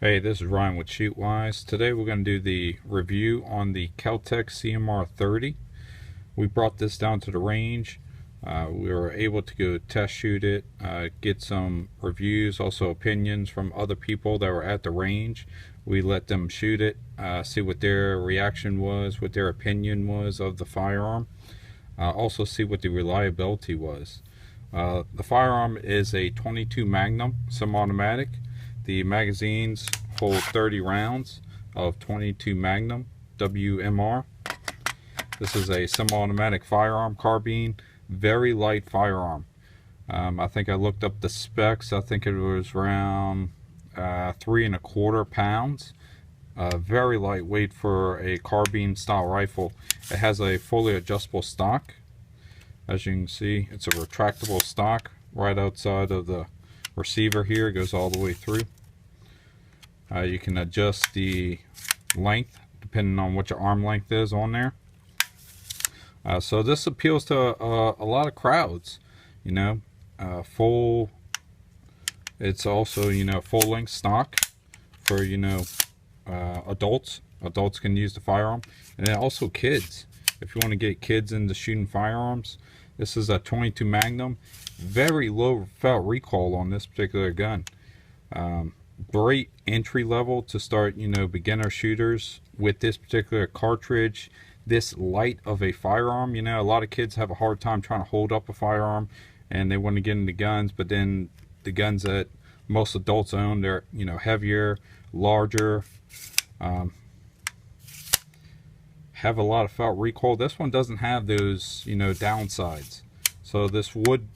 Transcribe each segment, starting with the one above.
Hey, this is Ryan with Shootwise. Today we're going to do the review on the Keltec CMR 30. We brought this down to the range. We were able to go test shoot it, get some reviews, also opinions from other people that were at the range. We let them shoot it, see what their reaction was, what their opinion was of the firearm. Also see what the reliability was. The firearm is a 22 Magnum semi-automatic. The magazines hold 30 rounds of 22 Magnum WMR. This is a semi-automatic firearm carbine, very light firearm. I think I looked up the specs. I think it was around 3¼ pounds. Very lightweight for a carbine style rifle. It has a fully adjustable stock. As you can see, it's a retractable stock right outside of the receiver here. It goes all the way through. You can adjust the length depending on what your arm length is on there. So this appeals to a lot of crowds, you know. It's also, full length stock for, adults. Adults can use the firearm, and then also kids. If you want to get kids into shooting firearms, this is a 22 Magnum. Very low felt recoil on this particular gun. Great entry level to start, beginner shooters with this particular cartridge, this light of a firearm. A lot of kids have a hard time trying to hold up a firearm, and they want to get into guns, but then the guns that most adults own, they're heavier, larger, have a lot of felt recoil. This one doesn't have those downsides, so this would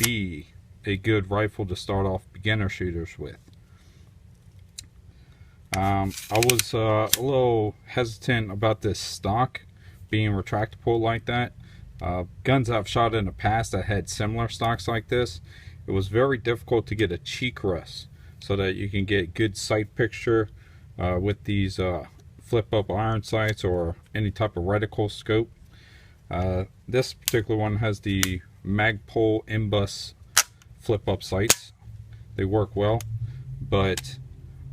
be a good rifle to start off beginner shooters with. I was a little hesitant about this stock being retractable like that. Guns I've shot in the past that had similar stocks like this, it was very difficult to get a cheek rest so that you can get good sight picture with these flip up iron sights or any type of reticle scope. This particular one has the Magpul Imbus flip up sights. They work well, but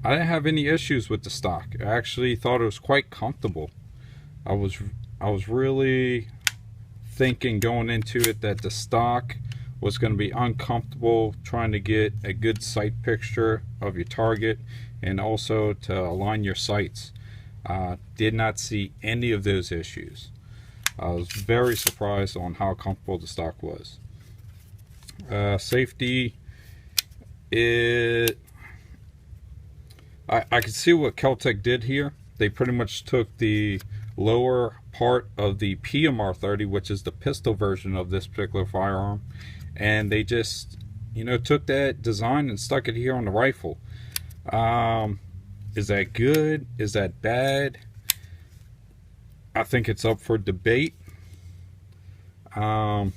I didn't have any issues with the stock. I actually thought it was quite comfortable. I was really thinking going into it that the stock was going to be uncomfortable trying to get a good sight picture of your target and also to align your sights. Did not see any of those issues. I was very surprised on how comfortable the stock was. Safety, I could see what Keltec did here. They pretty much took the lower part of the PMR 30, which is the pistol version of this particular firearm, and they just took that design and stuck it here on the rifle. Is that good? Is that bad? I think it's up for debate. I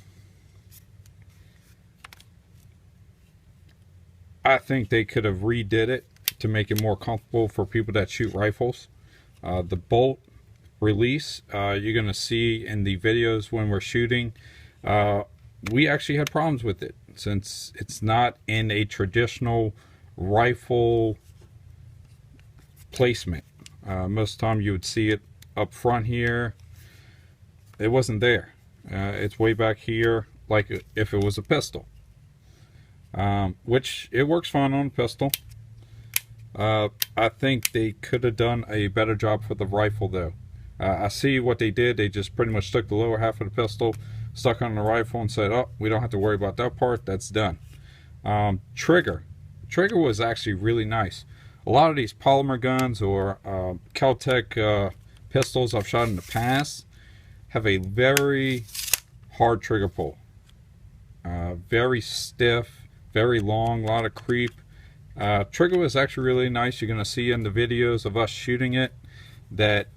think they could have redid it to make it more comfortable for people that shoot rifles. The bolt release, you're going to see in the videos when we're shooting, we actually had problems with it since it's not in a traditional rifle placement. Most of the time you would see it up front here. It wasn't there. It's way back here like if it was a pistol, which it works fine on a pistol. I think they could have done a better job for the rifle though. I see what they did. They just pretty much took the lower half of the pistol, stuck on the rifle, and said, oh, we don't have to worry about that part, that's done. Trigger was actually really nice. A lot of these polymer guns or Keltec pistols I've shot in the past have a very hard trigger pull. Very stiff, very long, a lot of creep. Trigger was actually really nice. You're going to see in the videos of us shooting it that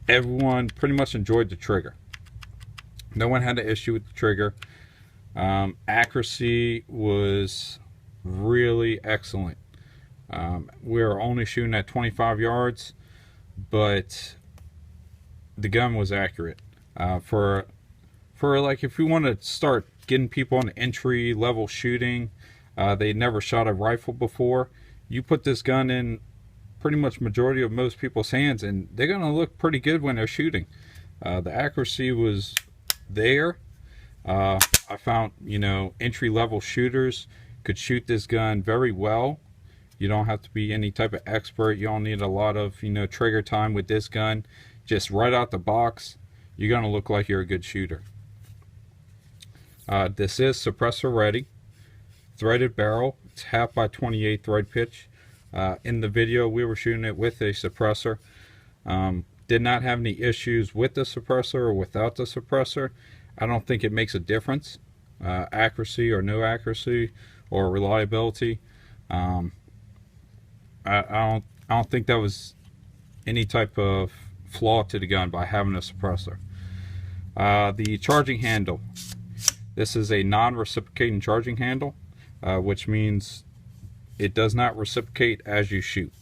everyone pretty much enjoyed the trigger. No one had an issue with the trigger. Accuracy was really excellent. We were only shooting at 25 yards, but the gun was accurate. For like if you want to start getting people on entry level shooting, they never shot a rifle before, you put this gun in pretty much majority of most people's hands, and they're going to look pretty good when they're shooting. The accuracy was there. I found, entry-level shooters could shoot this gun very well. You don't have to be any type of expert. You don't need a lot of, trigger time with this gun. Just right out the box, you're going to look like you're a good shooter. This is suppressor ready. Threaded barrel. It's 1/2 by 28 thread pitch. In the video, we were shooting it with a suppressor. Did not have any issues with the suppressor or without the suppressor. I don't think it makes a difference, accuracy or no accuracy or reliability. I don't think that was any type of flaw to the gun by having a suppressor. The charging handle. This is a non-reciprocating charging handle, which means it does not reciprocate as you shoot.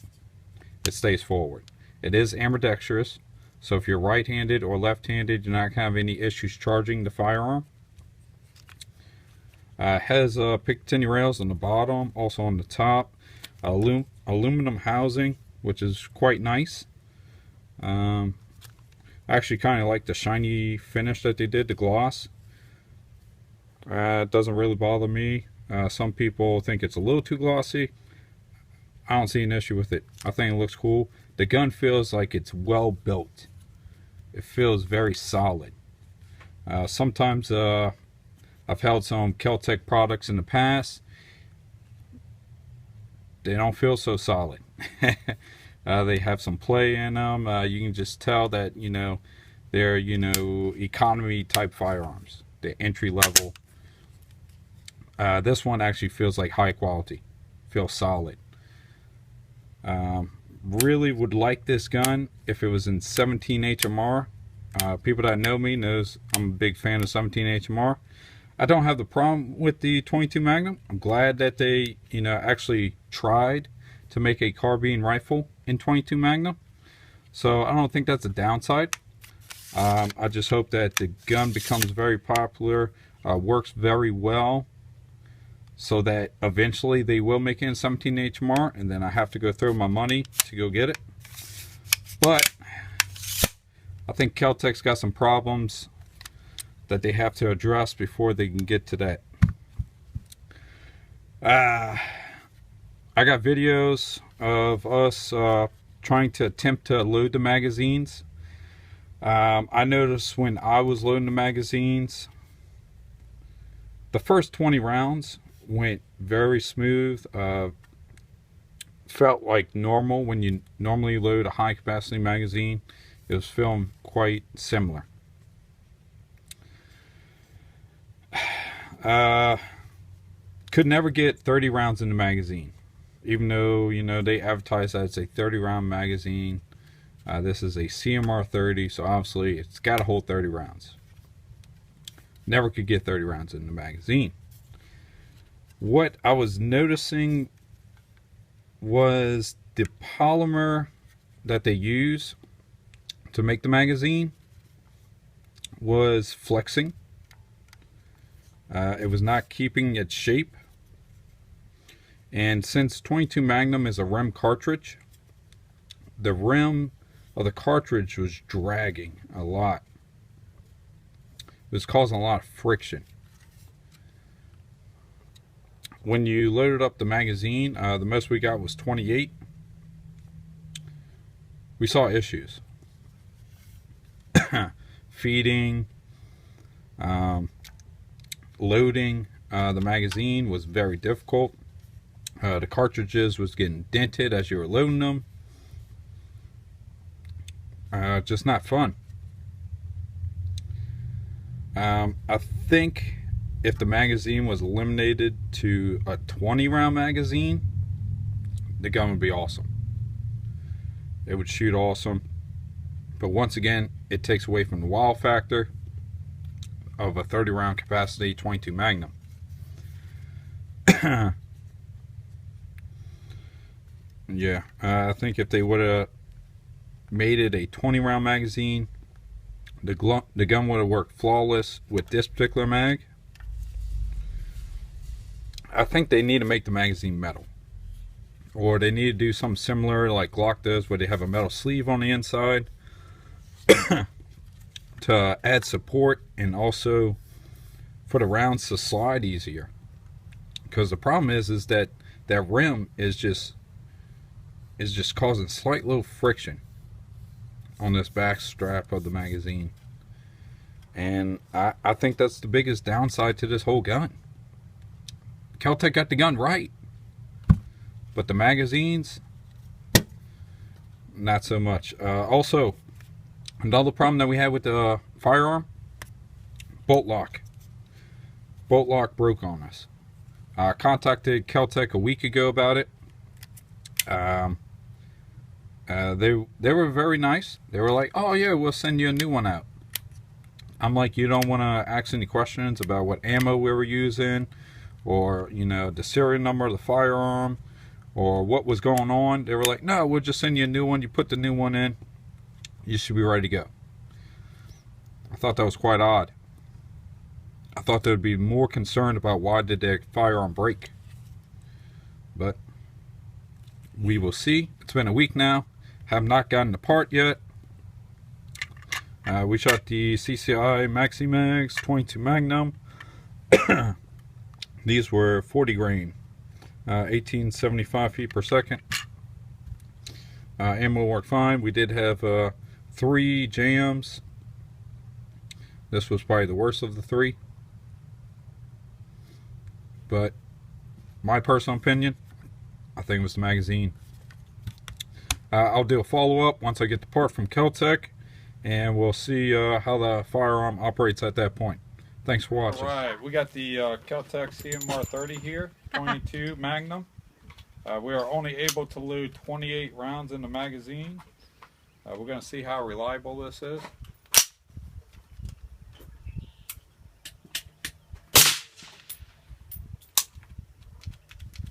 It stays forward. It is ambidextrous, so if you're right-handed or left-handed, you're not going to have any issues charging the firearm. Has Picatinny rails on the bottom, also on the top. Aluminum housing, which is quite nice. I actually kind of like the shiny finish that they did, the gloss. It doesn't really bother me. Some people think it's a little too glossy. I don't see an issue with it. I think it looks cool. The gun feels like it's well built. It feels very solid. Sometimes I've held some Keltec products in the past. They don't feel so solid. They have some play in them. You can just tell that they're economy type firearms. The entry level. This one actually feels like high quality. Feels solid. Really would like this gun if it was in 17 HMR. People that know me knows I'm a big fan of 17 HMR. I don't have the problem with the 22 Magnum. I'm glad that they actually tried to make a carbine rifle in 22 Magnum. So I don't think that's a downside. I just hope that the gun becomes very popular, works very well, so that eventually they will make it in 17 HMR, and then I have to go throw my money to go get it. But I think Keltec's got some problems that they have to address before they can get to that. I got videos of us trying to attempt to load the magazines. I noticed when I was loading the magazines, the first 20 rounds went very smooth. Felt like normal when you normally load a high capacity magazine. It was feeling quite similar. Could never get 30 rounds in the magazine, even though they advertise that it's a 30 round magazine. This is a CMR 30, so obviously it's got to hold 30 rounds. Never could get 30 rounds in the magazine. What I was noticing was the polymer that they use to make the magazine was flexing. It was not keeping its shape. And since 22 Magnum is a rim cartridge, the rim of the cartridge was dragging a lot. It was causing a lot of friction. When you loaded up the magazine, the most we got was 28. We saw issues. Feeding, loading the magazine was very difficult. The cartridges was getting dented as you were loading them. Just not fun. I think if the magazine was eliminated to a 20 round magazine, the gun would be awesome. It would shoot awesome. But once again, it takes away from the wow factor of a 30 round capacity 22 Magnum. Yeah, I think if they would have made it a 20 round magazine, the gun would have worked flawless with this particular mag. I think they need to make the magazine metal. or they need to do something similar like Glock does, where they have a metal sleeve on the inside to add support and also for the rounds to slide easier. Because the problem is that that rim is just causing slight little friction on this back strap of the magazine, and I think that's the biggest downside to this whole gun. Kel-Tec got the gun right, but the magazines, not so much. Also, another problem that we had with the firearm, bolt lock. Bolt lock broke on us. I contacted Kel-Tec a week ago about it. They were very nice. They were like, "Oh yeah, we'll send you a new one out." I'm like, "You don't want to ask any questions about what ammo we were using, or the serial number of the firearm, or what was going on?" They were like, "No, we'll just send you a new one. You put the new one in, you should be ready to go." I thought that was quite odd. I thought they would be more concerned about why did their firearm break. But we will see. It's been a week now. Have not gotten the part yet. We shot the CCI Maxi-mags 22 Magnum. These were 40 grain, 1875 feet per second. Ammo worked fine. We did have 3 jams. This was probably the worst of the 3. But my personal opinion, I think it was the magazine. I'll do a follow-up once I get the part from Kel-Tec, and we'll see how the firearm operates at that point. Thanks for watching. Alright, we got the Keltec CMR 30 here, 22 Magnum. We are only able to load 28 rounds in the magazine. We're going to see how reliable this is.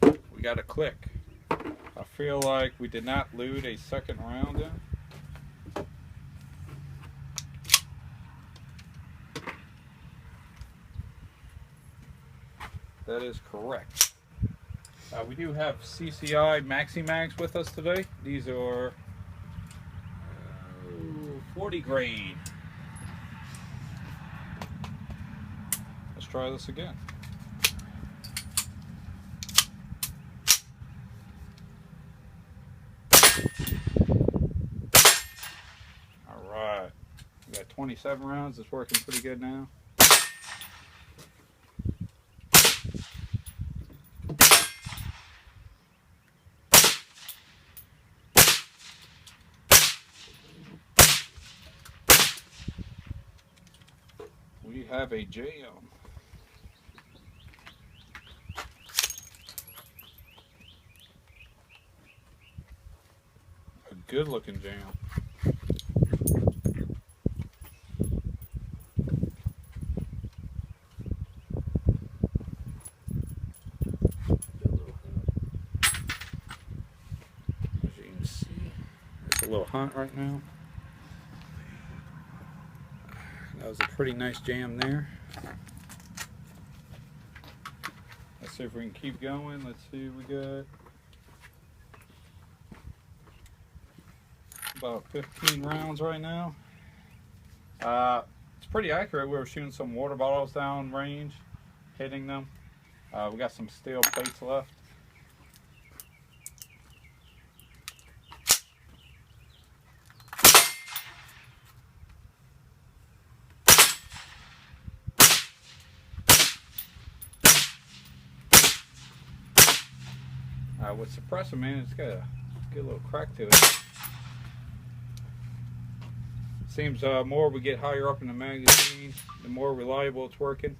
We got a click. I feel like we did not load a second round in. That is correct. We do have CCI Maxi-mags with us today. These are 40 grain. Let's try this again. Alright, we got 27 rounds. It's working pretty good now. We have a jam. A good looking jam. As you can see, it's a little hot right now. That was a pretty nice jam there. Let's see if we can keep going. Let's see what we got. About 15 rounds right now. It's pretty accurate. We were shooting some water bottles down range, hitting them. We got some steel plates left. With suppressor, man, it's got a good little crack to it. Seems more we get higher up in the magazine, the more reliable it's working.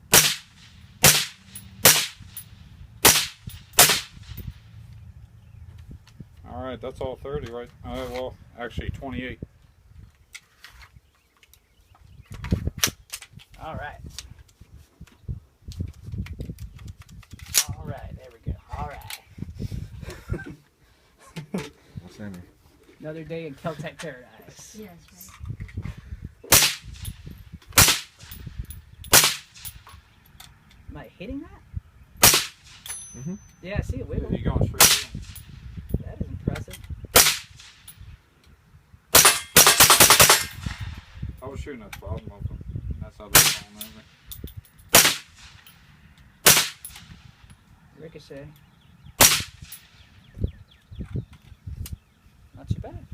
Alright, that's all 30, right? Well, actually 28. Alright. Alright, there we go. Alright. What's in here? Another day in Kel-Tec paradise. Yeah, that's right. Am I hitting that? Mm-hmm. Yeah, I see it wiggle. You're going straight in. was shooting at the bottom of them. That's how they're falling over. Ricochet. Not too bad.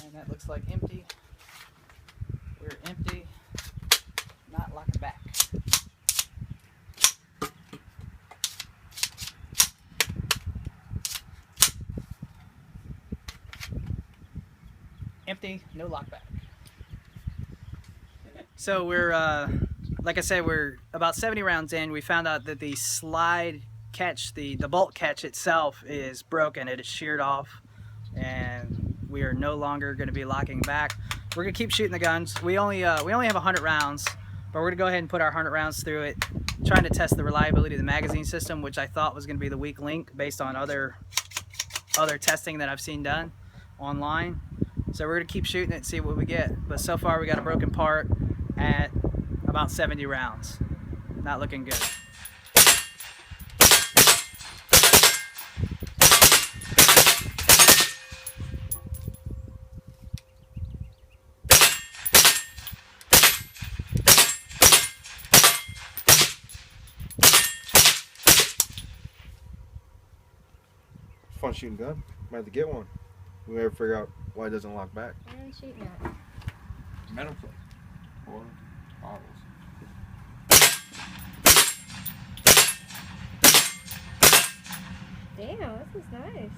And that looks like empty. We're empty. Not locking back. Empty, no lock back. So we're, like I said, we're about 70 rounds in. We found out that the slide catch, the bolt catch itself is broken. It is sheared off, and we are no longer going to be locking back. We're going to keep shooting the guns. We only have 100 rounds, but we're going to go ahead and put our 100 rounds through it, trying to test the reliability of the magazine system, which I thought was going to be the weak link based on other testing that I've seen done online. So we're going to keep shooting it and see what we get. But so far we got a broken part at about 70 rounds. Not looking good. Fun shooting gun. Might have to get one. We never figure out why it doesn't lock back. Where are you shooting at? Metal plate. Or bottles. Damn, this is nice.